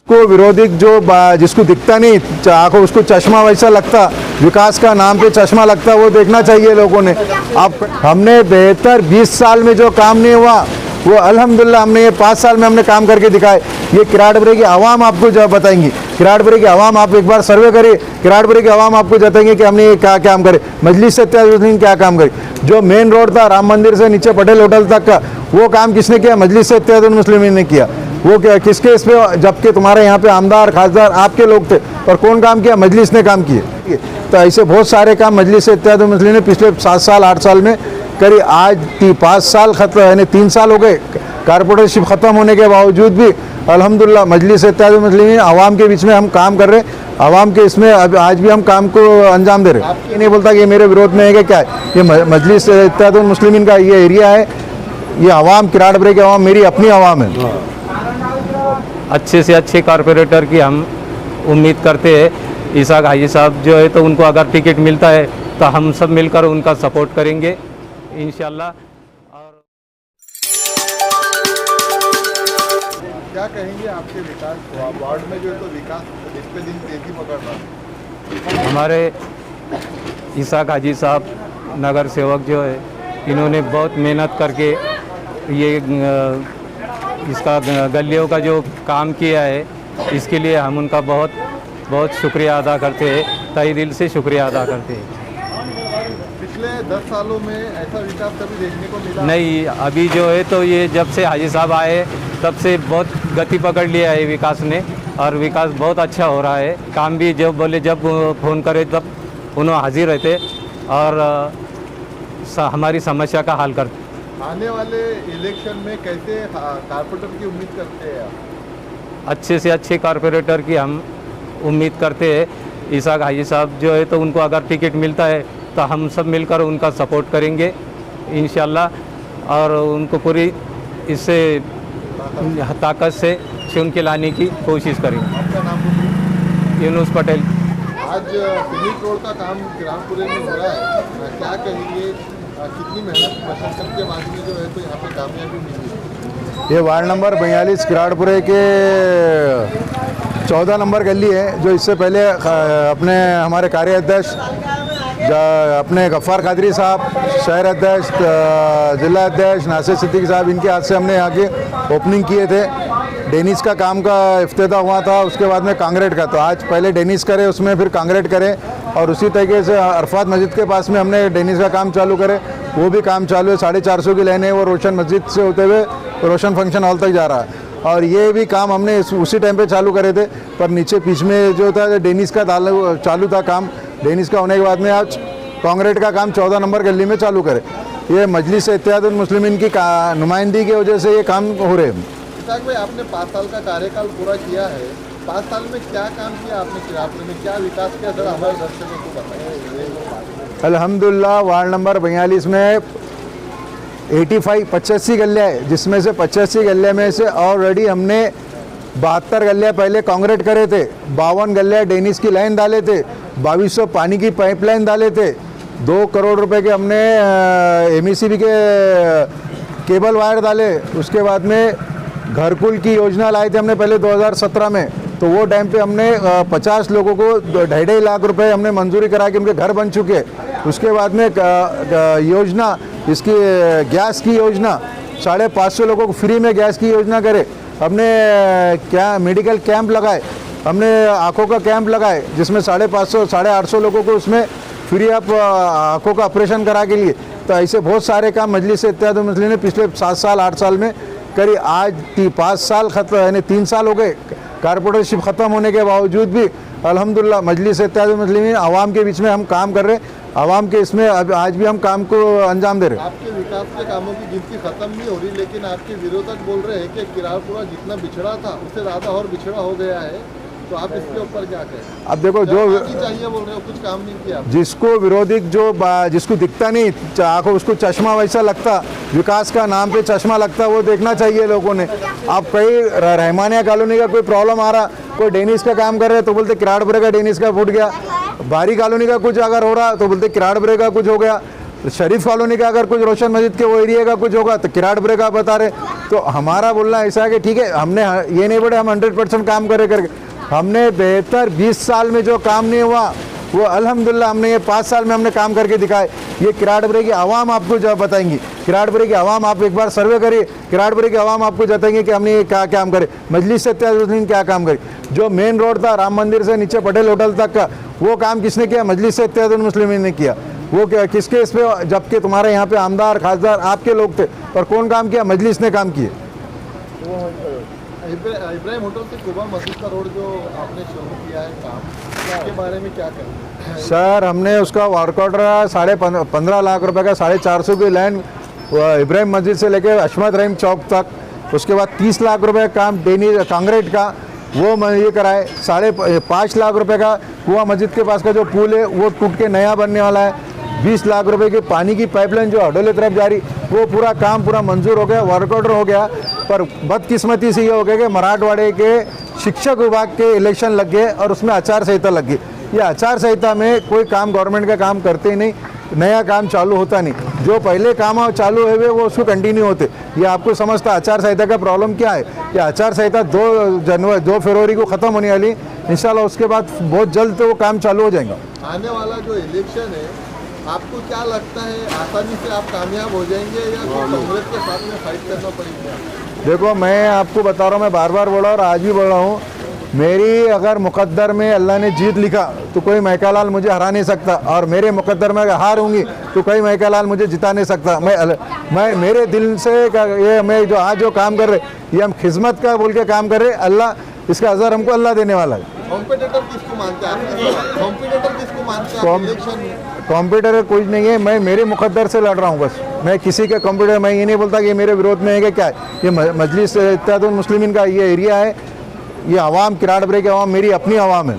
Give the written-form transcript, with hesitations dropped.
को विरोधी जिसको दिखता नहीं आंखों उसको चश्मा वैसा लगता, विकास का नाम पे चश्मा लगता, वो देखना चाहिए लोगों ने। अब हमने बेहतर 20 साल में जो काम नहीं हुआ वो अल्हम्दुलिल्लाह हमने ये 5 साल में हमने काम करके दिखाए। ये किराड़पुरे की आवाम आपको जब बताएंगी, किराड़पुरे की आवाम आप एक बार सर्वे करिए, किराड़पुरे की आवाम आपको बताएंगे कि हमने ये क्या काम करे, मजलिस से इत्तेहाद क्या काम करे। जो मेन रोड था राम मंदिर से नीचे पटेल होटल तक का, वो काम किसने किया? मजलिस से इत्तेहाद मुस्लिमीन ने किया। वो क्या किसके इस पे, जबकि तुम्हारे यहाँ पे आमदार खासदार आपके लोग थे, और कौन काम किया? मजलिस ने काम किए। तो ऐसे बहुत सारे काम मजलिस से इत्तेहाद मुस्लिमीन ने पिछले 7 साल 8 साल में करी। आज 5 साल खत्म यानी 3 साल हो गए कारपोरेटरशिप ख़त्म होने के बावजूद भी अल्हम्दुलिल्लाह मजलिस इत्तेहाद मुस्लिमीन आवाम के बीच में हम काम कर रहे हैं। आवाम के इसमें आज भी हम काम को अंजाम दे रहे हैं। ये नहीं बोलता कि ये मेरे विरोध में है कि क्या है, ये मजलिस इत्तेहाद मुस्लिमीन का ये एरिया है, ये आवाम किराड़पुरे की आवाम मेरी अपनी आवाम है। अच्छे से अच्छे कारपोरेटर की हम उम्मीद करते हैं। इसाक हाजी साहब जो है तो उनको अगर टिकट मिलता है तो हम सब मिलकर उनका सपोर्ट करेंगे इंशाल्लाह। और क्या कहेंगे आपके विकास वार्ड में जो है तो विकास दिन पे दिन तेजी पकड़ रहा है? हमारे इसाक हाजी साहब नगर सेवक जो है इन्होंने बहुत मेहनत करके ये इसका गलियों का जो काम किया है, इसके लिए हम उनका बहुत बहुत शुक्रिया अदा करते हैं, तहे दिल से शुक्रिया अदा करते हैं। पिछले 10 सालों में ऐसा विकास कभी देखने को मिला नहीं, अभी जो है तो ये जब से हाजी साहब आए तब से बहुत गति पकड़ लिया है विकास ने, और विकास बहुत अच्छा हो रहा है। काम भी जब बोले जब फ़ोन करे तब उन्होंने हाजिर रहते और हमारी समस्या का हल करते। आने वाले इलेक्शन में कैसे कारपोरेटर की उम्मीद करते हैं आप? अच्छे से अच्छे कारपोरेटर की हम उम्मीद करते हैं। इसाक हाजी साहब जो है तो उनको अगर टिकट मिलता है तो हम सब मिलकर उनका सपोर्ट करेंगे इंशाल्लाह, और उनको पूरी इससे ताकत से चुन के लाने की कोशिश करेंगे। आपका नाम? यूनुस पटेल। आज फिनिश रोड का काम किराड़पुरे में हो रहा है, क्या कहेंगे? कितनी मेहनत मशक्कत के बाद में जो है तो यहाँ पे कामयाबी मिली? ये वार्ड नंबर 42 किराड़पुरे के 14 नंबर गली है, जो इससे पहले अपने हमारे कार्याध्यक्ष अपने गफ्फार कादरी साहब, शहर अध्यक्ष, जिला अध्यक्ष नासिर सिद्दीकी साहब, इनके हाथ से हमने यहाँ के ओपनिंग किए थे। डेनिस का काम का इफ्तिताह हुआ था, उसके बाद में कांग्रेट का। तो आज पहले डेनिस करे, उसमें फिर कांग्रेट करे, और उसी तरीके से अरफात मस्जिद के पास में हमने डेनिस का काम चालू करे, वो भी काम चालू है। 450 की लाइन है, वो रोशन मस्जिद से होते हुए रोशन फंक्शन हॉल तक जा रहा है। और ये भी काम हमने उसी टाइम पे चालू करे थे, पर नीचे बीच में जो था डेनिस का चालू था काम। डेनिस का होने के बाद में आज कांग्रेट का काम 14 नंबर गली में चालू करे। ये मजलिस इत्तेहाद मुस्लिमीन की नुमाइंदगी की वजह से ये काम हो रहे हैं। इसाक भाई, आपने 5 साल का कार्यकाल पूरा किया है, 5 साल में क्या काम किया आपने किराड़पुरे में, क्या विकास किया, जरा हमारे दर्शकों को बताइए। अल्हम्दुलिल्लाह वार्ड नंबर 42 में 85 गलियाँ है, जिसमें से 85 गलियाँ में से ऑलरेडी हमने 72 गलियाँ पहले कांग्रेट करे थे, 52 गलियाँ डेनिस की लाइन डाले थे, 2200 पानी की पाइपलाइन डाले थे, 2 करोड़ रुपए के हमने MECB के केबल वायर डाले। उसके बाद में घरकुल की योजना लाए थे हमने पहले 2017 में, तो वो टाइम पे हमने 50 लोगों को 2.5 लाख रुपए हमने मंजूरी करा के उनके घर बन चुके। उसके बाद में योजना इसकी गैस की योजना 550 लोगों को फ्री में गैस की योजना करे। हमने क्या मेडिकल कैंप लगाए, हमने आँखों का कैंप लगाए, जिसमें 550 850 लोगों को उसमें फ्री ऑफ आँखों का ऑपरेशन करा के लिए। तो ऐसे बहुत सारे काम मजलिस इत्तेहाद मुस्लिमीन ने पिछले 7 साल 8 साल में करी। आज 5 साल खत्म यानी 3 साल हो गए कारपोरेटरशिप ख़त्म होने के बावजूद भी अल्हम्दुलिल्लाह मजलिस इत्तेहाद मुस्लिमीन आवाम के बीच में हम काम कर रहे हैं। आवाम के इसमें आज भी हम काम को अंजाम दे रहे हैं। आपके विकास के कामों की गिनती खत्म नहीं हो रही, लेकिन आपके विरोधक बोल रहे हैं कि किराड़पुरा जितना बिछड़ा था उससे ज़्यादा और बिछड़ा हो गया है, तो आप इसके ऊपर क्या कहें? अब देखो, जो चाहिए बोल रहे हो, कुछ काम नहीं किया। जिसको विरोधी जिसको दिखता नहीं आंखों उसको चश्मा वैसा लगता, विकास का नाम पे चश्मा लगता, वो देखना चाहिए लोगों ने। आप कहीं रहमानिया कॉलोनी का कोई प्रॉब्लम आ रहा, कोई डेनिस का काम कर रहे तो बोलते किराड़पुरे का डेनिस का फूट गया, बारी कॉलोनी का कुछ अगर हो रहा तो बोलते किराड़पुरे का कुछ हो गया। शरीफ कॉलोनी का अगर कुछ रोशन मस्जिद के वो एरिया का कुछ होगा तो किराड़पुरे का बता रहे। तो हमारा बोलना ऐसा है कि ठीक है, हमने ये नहीं बोले हम 100% काम करे करके, हमने बेहतर 20 साल में जो काम नहीं हुआ वो अल्हम्दुलिल्लाह हमने ये 5 साल में हमने काम करके दिखाए। ये किराड़पुरे की आवाम आपको जब बताएंगी, किराड़पुरे की आवाम आप एक बार सर्वे करिए, किराड़पुरे की आवाम आपको बताएंगे कि हमने ये क्या काम करे, मजलिस से इत्तेहादुल क्या काम करे। जो मेन रोड था राम मंदिर से नीचे पटेल होटल तक का, वो काम किसने किया? मजलिस से इत्तेहादुल मुस्लिमीन ने किया। वो क्या किसके इस पे, जबकि तुम्हारे यहाँ पे आमदार खासदार आपके लोग थे, और कौन काम किया? मजलिस ने काम किए। इब्राहिम होटल से कुबा मस्जिद का रोड जो आपने शुरू किया है काम, उसके बारे में क्या करें? सर हमने उसका वर्कआउट रहा 15.5 लाख रुपए का, 450 की लाइन इब्राहिम मस्जिद से लेकर अशमत रहीम चौक तक, उसके बाद 30 लाख रुपए का काम डेनी कांग्रेट का वो ये कराए, 5.5 लाख रुपए का कुआ मस्जिद के पास का जो पुल है वो टूट के नया बनने वाला है, 20 लाख रुपए की पानी की पाइपलाइन जो हडोले तरफ जा रही, वो पूरा काम पूरा मंजूर हो गया, वर्क ऑर्डर हो गया। पर बदकिस्मती से ये हो गया कि मराठवाड़े के शिक्षक विभाग के इलेक्शन लग गए और उसमें आचार संहिता लग गई। ये आचार संहिता में कोई काम गवर्नमेंट का काम करते ही नहीं, नया काम चालू होता नहीं, जो पहले काम चालू हुए वो उसको कंटिन्यू होते। ये आपको समझता आचार संहिता का प्रॉब्लम क्या है कि आचार संहिता 2 फरवरी को ख़त्म होने वाली, इंशाल्लाह उसके बाद बहुत जल्द तो वो काम चालू हो जाएंगे। आने वाला जो इलेक्शन है आपको क्या लगता है, आसानी से आप कामयाब हो जाएंगे या फिर कांग्रेस के साथ में फाइट करना पड़ेगा? देखो मैं आपको बता रहा हूँ, मैं बार बार बोला और आज भी बोल रहा हूँ, मेरी अगर मुकद्दर में अल्लाह ने जीत लिखा तो कोई महकालाल मुझे हरा नहीं सकता, और मेरे मुकद्दर में अगर हार होंगी तो कोई महकालाल मुझे जिता नहीं सकता। मैं मेरे दिल से ये मैं जो आज जो काम कर रहे, ये हम खिदमत का बोल के काम कर रहे, अल्लाह इसका अजर हमको अल्लाह देने वाला है। कॉम्पिटिटर किसको मानते हैं? कॉम्पिटिटर किसको मानते हैं इलेक्शन में? कॉम्पिटिटर कुछ नहीं है, मैं मेरे मुकद्दर से लड़ रहा हूँ बस। मैं किसी के कॉम्पिटिटर, मैं ये नहीं बोलता कि ये मेरे विरोध में है कि क्या है। ये मजलिस इत्तेहादुल मुस्लिमीन का ये एरिया है, ये आवाम किराड़पुरे की आवाम मेरी अपनी आवाम है।